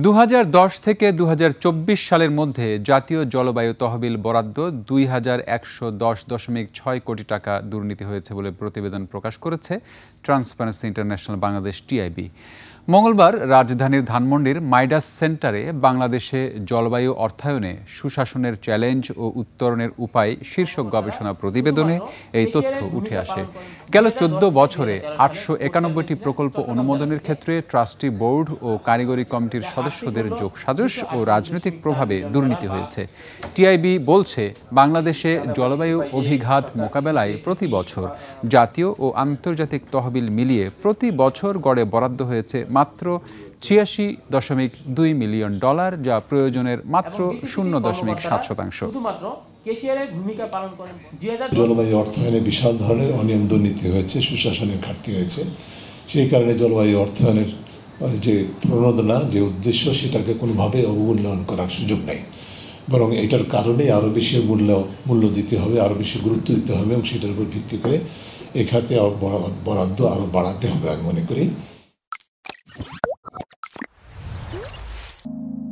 2010 থেকে 2024 সালের মধ্যে জাতীয় জলবায়ু তহবিল বরাদ্দ 2110.6 কোটি টাকা দুর্নীতি হয়েছে বলে প্রতিবেদন প্রকাশ করেছে ট্রান্সপারেন্সি ইন্টারন্যাশনাল বাংলাদেশ টিআইবি। মঙ্গলবার রাজধানীর ধানমন্ডির মাইডাস সেন্টারে বাংলাদেশে জলবায়ু অর্থায়নে সুশাসনের চ্যালেঞ্জ ও উত্তরণের উপায় শীর্ষক গবেষণা প্রতিবেদনে এই তথ্য উঠে আসে। গেল 14 বছরে 891টি প্রকল্প অনুমোদনের ক্ষেত্রে ট্রাস্টি বোর্ড ও কারিগরি কমিটির সদস্যদের যোগসাজশ ও রাজনৈতিক প্রভাবে দুর্নীতি হয়েছে। টিআইবি বলছে, বাংলাদেশে জলবায়ু অভিঘাত মোকাবেলায় প্রতি বছর জাতীয় ও আন্তর্জাতিক তহবিল মিলিয়ে প্রতি বছর গড়ে বরাদ্দ হয়েছে মাত্র $86.2 মিলিয়ন, যা প্রয়োজনের মাত্র 0.7%। জলবায়ু অর্থায়নে বিশাল ধরনের অনিয়ম দুর্নীতি হয়েছে, সুশাসনের ঘাটতি হয়েছে। সেই কারণে জলবায়ু অর্থায়নের যে প্রণোদনা, যে উদ্দেশ্য, সেটাকে কোনোভাবে অবমূল্যায়ন করার সুযোগ নেই। বরং এটার কারণে আরও বেশি মূল্য দিতে হবে, আরও বেশি গুরুত্ব দিতে হবে এবং সেটার উপর ভিত্তি করে এ খাতে বরাদ্দ আরও বাড়াতে হবে আমি মনে করি।